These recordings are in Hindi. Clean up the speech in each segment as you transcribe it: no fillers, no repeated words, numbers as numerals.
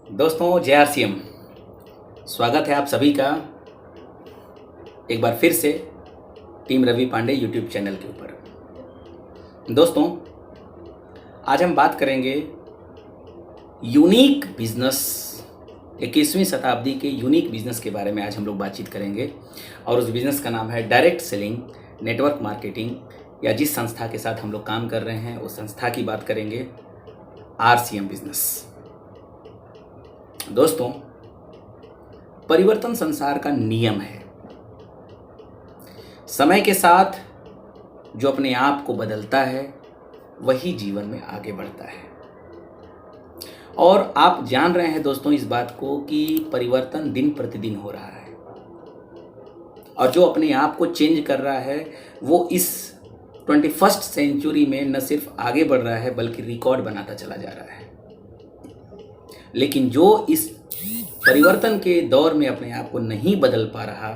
दोस्तों जय आरसीएम। स्वागत है आप सभी का एक बार फिर से team Ravi Pandey YouTube channel के ऊपर। दोस्तों आज हम बात करेंगे यूनिक बिजनेस, 21वीं शताब्दी के यूनिक बिजनेस के बारे में। आज हम लोग बातचीत करेंगे और उस बिजनेस का नाम है डायरेक्ट सेलिंग, नेटवर्क मार्केटिंग, या जिस संस्था के साथ हम लोग काम कर रहे हैं उस संस्था की बात करेंगे, आरसीएम बिजनेस। दोस्तों परिवर्तन संसार का नियम है। समय के साथ जो अपने आप को बदलता है वही जीवन में आगे बढ़ता है। और आप जान रहे हैं दोस्तों इस बात को कि परिवर्तन दिन प्रतिदिन हो रहा है और जो अपने आप को चेंज कर रहा है वो इस 21st सेंचुरी में न सिर्फ आगे बढ़ रहा है बल्कि रिकॉर्ड बनाता चला जा रहा है। लेकिन जो इस परिवर्तन के दौर में अपने आप को नहीं बदल पा रहा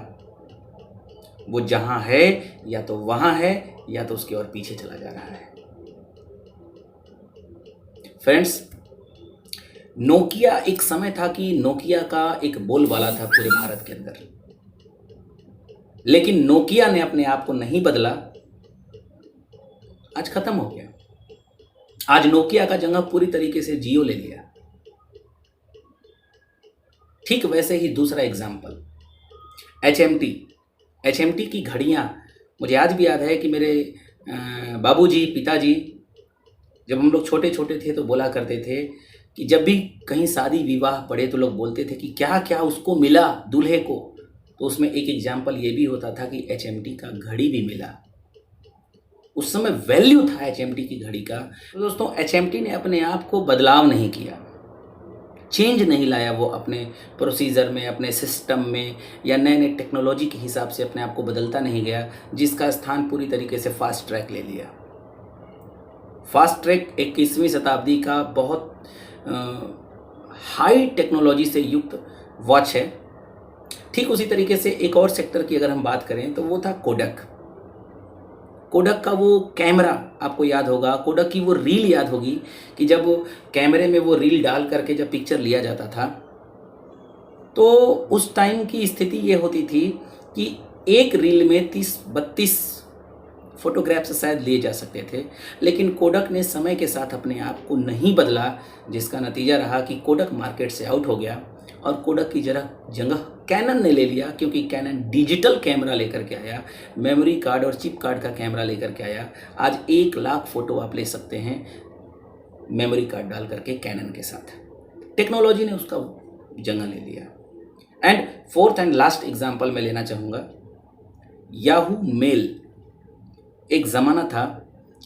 वो जहां है या तो वहां है या तो उसके और पीछे चला जा रहा है। फ्रेंड्स, नोकिया, एक समय था कि नोकिया का एक बोलबाला था पूरे भारत के अंदर, लेकिन नोकिया ने अपने आप को नहीं बदला, आज खत्म हो गया। आज नोकिया का जगह पूरी तरीके से जियो ले लिया। ठीक वैसे ही दूसरा एग्जाम्पल एचएमटी की घड़ियाँ। मुझे आज भी याद है कि मेरे बाबूजी, पिताजी जब हम लोग छोटे छोटे थे तो बोला करते थे कि जब भी कहीं शादी विवाह पड़े तो लोग बोलते थे कि क्या क्या उसको मिला दूल्हे को, तो उसमें एक एग्जाम्पल ये भी होता था कि एचएमटी का घड़ी भी मिला। उस समय वैल्यू था एचएमटी की घड़ी का। तो दोस्तों एचएमटी ने अपने आप को बदलाव नहीं किया, चेंज नहीं लाया, वो अपने प्रोसीजर में, अपने सिस्टम में या नए नए टेक्नोलॉजी के हिसाब से अपने आप को बदलता नहीं गया, जिसका स्थान पूरी तरीके से फास्ट ट्रैक ले लिया। फास्ट ट्रैक 21वीं शताब्दी का बहुत हाई टेक्नोलॉजी से युक्त वॉच है। ठीक उसी तरीके से एक और सेक्टर की अगर हम बात करें तो वो था कोडक का वो कैमरा, आपको याद होगा, कोडक की वो रील याद होगी कि जब कैमरे में वो रील डाल करके जब पिक्चर लिया जाता था तो उस टाइम की स्थिति ये होती थी कि एक रील में 30-32 फोटोग्राफ्स शायद लिए जा सकते थे। लेकिन कोडक ने समय के साथ अपने आप को नहीं बदला, जिसका नतीजा रहा कि कोडक मार्केट से आउट हो गया और कोडक की जगह कैनन ने ले लिया, क्योंकि कैनन डिजिटल कैमरा लेकर के आया, मेमोरी कार्ड और चिप कार्ड का कैमरा लेकर के आया। आज 1 लाख फ़ोटो आप ले सकते हैं मेमोरी कार्ड डाल करके कैनन के साथ। टेक्नोलॉजी ने उसका जगह ले लिया। And fourth and last example मैं लेना चाहूँगा, याहू मेल। एक ज़माना था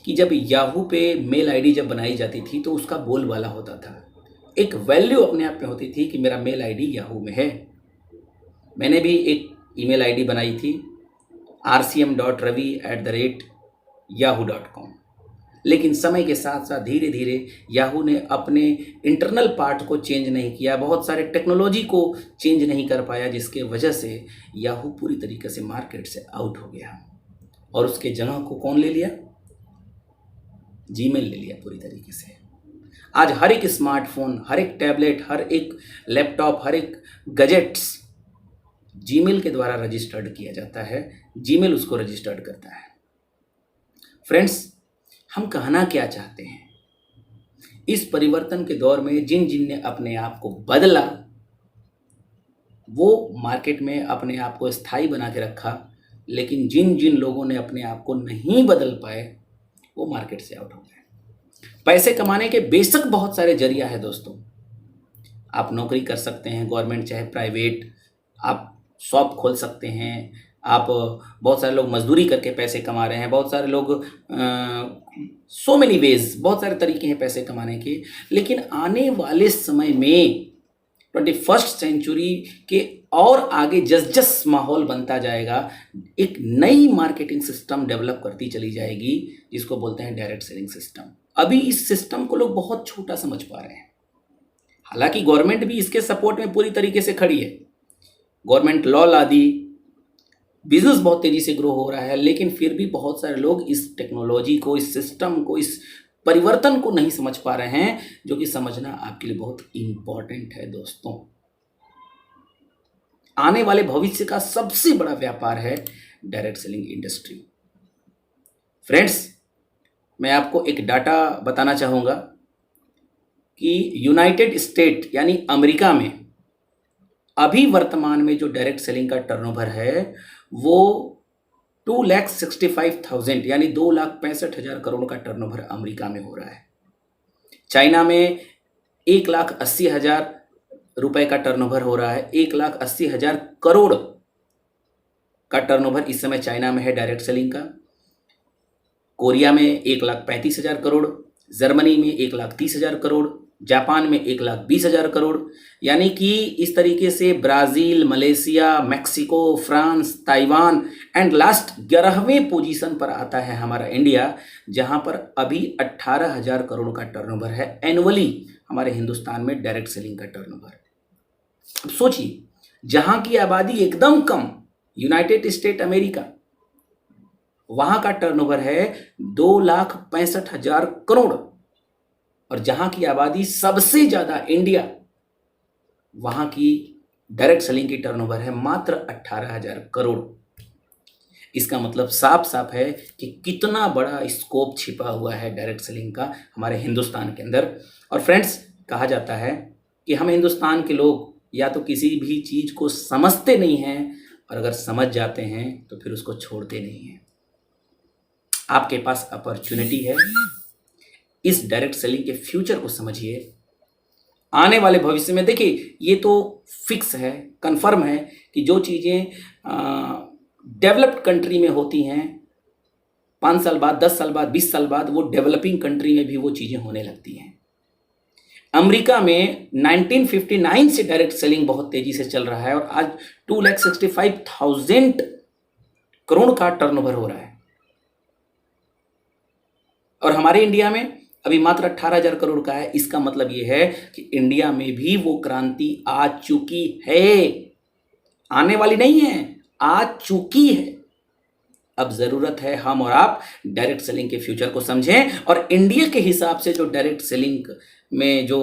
कि जब याहू पे मेल आईडी जब बनाई जाती थी तो उसका बोलबाला होता था, एक वैल्यू अपने आप में होती थी कि मेरा मेल आईडी याहू में है। मैंने भी एक ईमेल आईडी बनाई थी rcm.ravi@yahoo.com, लेकिन समय के साथ साथ धीरे धीरे याहू ने अपने इंटरनल पार्ट को चेंज नहीं किया, बहुत सारे टेक्नोलॉजी को चेंज नहीं कर पाया, जिसके वजह से याहू पूरी तरीके से मार्केट से आउट हो गया और उसके जगह को कौन ले लिया? जीमेल ले लिया पूरी तरीके से। आज हर एक स्मार्टफोन, हर एक टैबलेट, हर एक लैपटॉप, हर एक गैजेट्स जीमेल के द्वारा रजिस्टर्ड किया जाता है, जीमेल उसको रजिस्टर्ड करता है। फ्रेंड्स, हम कहना क्या चाहते हैं? इस परिवर्तन के दौर में जिन जिन ने अपने आप को बदला वो मार्केट में अपने आप को स्थायी बना के रखा, लेकिन जिन जिन लोगों ने अपने आप को नहीं बदल पाए वो मार्केट से आउट हो गए। पैसे कमाने के बेशक बहुत सारे जरिया है दोस्तों। आप नौकरी कर सकते हैं, गवर्नमेंट चाहे प्राइवेट, आप शॉप खोल सकते हैं, आप, बहुत सारे लोग मजदूरी करके पैसे कमा रहे हैं, बहुत सारे लोग सो मेनी वेज, बहुत सारे तरीके हैं पैसे कमाने के। लेकिन आने वाले समय में 21st सेंचुरी के और आगे जस जस माहौल बनता जाएगा, एक नई मार्केटिंग सिस्टम डेवलप करती चली जाएगी जिसको बोलते हैं डायरेक्ट सेलिंग सिस्टम। अभी इस सिस्टम को लोग बहुत छोटा समझ पा रहे हैं, हालांकि गवर्नमेंट भी इसके सपोर्ट में पूरी तरीके से खड़ी है। गवर्नमेंट लॉ ला दी, बिजनेस बहुत तेजी से ग्रो हो रहा है, लेकिन फिर भी बहुत सारे लोग इस टेक्नोलॉजी को, इस सिस्टम को, इस परिवर्तन को नहीं समझ पा रहे हैं, जो कि समझना आपके लिए बहुत इंपॉर्टेंट है दोस्तों। आने वाले भविष्य का सबसे बड़ा व्यापार है डायरेक्ट सेलिंग इंडस्ट्री। फ्रेंड्स, मैं आपको एक डाटा बताना चाहूंगा कि यूनाइटेड स्टेट यानी अमेरिका में अभी वर्तमान में जो डायरेक्ट सेलिंग का टर्नओवर है वो 2,65,000 यानी 2,65,000 करोड़ का टर्नओवर अमेरिका में हो रहा है। चाइना में 1,80,000 रुपए का टर्नओवर हो रहा है। 1,80,000 करोड़ का टर्नओवर इस समय चाइना में है डायरेक्ट सेलिंग का। कोरिया में 1,35,000 करोड़, जर्मनी में 1,30,000 करोड़, जापान में 1,20,000 करोड़। यानी कि इस तरीके से Brazil, Malaysia, Mexico, France, Taiwan and last 11वें पोजीशन पर आता है हमारा इंडिया, जहां पर अभी 18,000 करोड़ का टर्नओवर है एनुअली हमारे हिंदुस्तान में डायरेक्ट सेलिंग का टर्नओवर। अब सोचिए, जहां की आबादी एकदम कम, यूनाइटेड स्टेट अमेरिका, वहां का टर्नओवर है 2,65,000 करोड़, और जहां की आबादी सबसे ज्यादा इंडिया, वहां की डायरेक्ट सेलिंग की टर्नओवर है मात्र 18,000 करोड़। इसका मतलब साफ साफ है कि कितना बड़ा स्कोप छिपा हुआ है डायरेक्ट सेलिंग का हमारे हिंदुस्तान के अंदर। और फ्रेंड्स, कहा जाता है कि हम हिंदुस्तान के लोग या तो किसी भी चीज को समझते नहीं हैं, और अगर समझ जाते हैं तो फिर उसको छोड़ते नहीं हैं। आपके पास अपॉर्चुनिटी है, इस डायरेक्ट सेलिंग के फ्यूचर को समझिए। आने वाले भविष्य में देखिए, ये तो फिक्स है, कंफर्म है कि जो चीज़ें डेवलप्ड कंट्री में होती हैं 5 साल बाद, 10 साल बाद, 20 साल बाद, वो डेवलपिंग कंट्री में भी वो चीज़ें होने लगती हैं। अमेरिका में 1959 से डायरेक्ट सेलिंग बहुत तेजी से चल रहा है और आज 2,65,000 करोड़ का टर्नओवर हो रहा है, और हमारे इंडिया में अभी मात्र 18,000 करोड़ का है। इसका मतलब ये है कि इंडिया में भी वो क्रांति आ चुकी है, आने वाली नहीं है, आ चुकी है। अब जरूरत है हम और आप डायरेक्ट सेलिंग के फ्यूचर को समझें, और इंडिया के हिसाब से जो डायरेक्ट सेलिंग में जो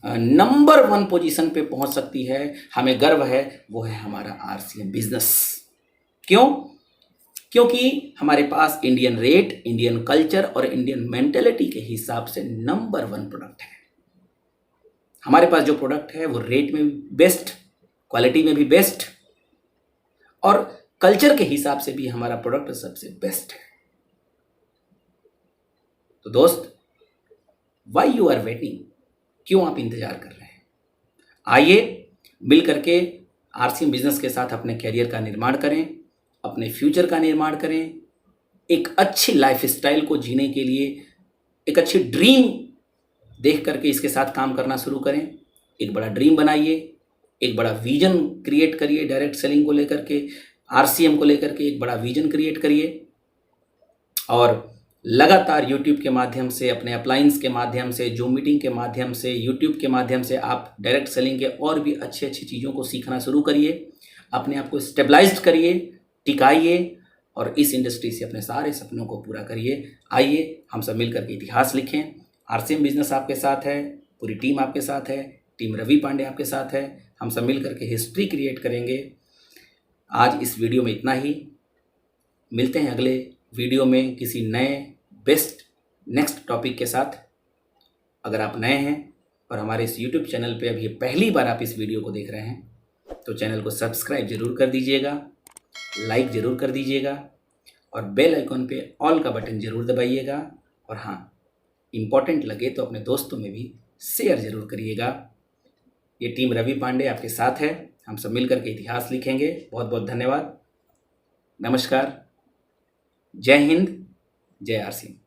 नंबर 1 पोजीशन पे पहुंच सकती है, हमें गर्व है, वो है हमारा आरसीएम बिजनेस। क्यों? क्योंकि हमारे पास इंडियन रेट, इंडियन कल्चर और इंडियन मेंटेलिटी के हिसाब से नंबर 1 प्रोडक्ट है। हमारे पास जो प्रोडक्ट है वो रेट में भी बेस्ट, क्वालिटी में भी बेस्ट, और कल्चर के हिसाब से भी हमारा प्रोडक्ट सबसे बेस्ट है। तो दोस्त, व्हाई यू आर वेटिंग? क्यों आप इंतजार कर रहे हैं? आइए मिल करके आरसीएम बिजनेस के साथ अपने करियर का निर्माण करें, अपने फ्यूचर का निर्माण करें, एक अच्छी लाइफस्टाइल को जीने के लिए एक अच्छी ड्रीम देख करके इसके साथ काम करना शुरू करें। एक बड़ा ड्रीम बनाइए, एक बड़ा विजन क्रिएट करिए, डायरेक्ट सेलिंग को लेकर के, आरसीएम को लेकर के एक बड़ा विजन क्रिएट करिए, और लगातार यूट्यूब के माध्यम से, अपने अप्लायंस के माध्यम से, जूम मीटिंग के माध्यम से, यूट्यूब के माध्यम से आप डायरेक्ट सेलिंग के और भी अच्छी अच्छी चीज़ों को सीखना शुरू करिए। अपने आप को स्टेबलाइज्ड करिए, टिकाइए, और इस इंडस्ट्री से अपने सारे सपनों को पूरा करिए। आइए हम सब मिलकर के इतिहास लिखें। आरसीएम बिजनेस आपके साथ है, पूरी टीम आपके साथ है, टीम रवि पांडे आपके साथ है। हम सब मिलकर के हिस्ट्री क्रिएट करेंगे। आज इस वीडियो में इतना ही। मिलते हैं अगले वीडियो में किसी नए बेस्ट नेक्स्ट टॉपिक के साथ। अगर आप नए हैं और हमारे इस यूट्यूब चैनल पे अभी पहली बार आप इस वीडियो को देख रहे हैं, तो चैनल को सब्सक्राइब जरूर कर दीजिएगा, लाइक ज़रूर कर दीजिएगा, और बेल आइकॉन पे ऑल का बटन ज़रूर दबाइएगा। और हाँ, इम्पॉर्टेंट लगे तो अपने दोस्तों में भी शेयर ज़रूर करिएगा। ये टीम रवि पांडे आपके साथ है। हम सब मिलकर के इतिहास लिखेंगे। बहुत बहुत धन्यवाद। नमस्कार। जय हिंद, जय आरसीएम।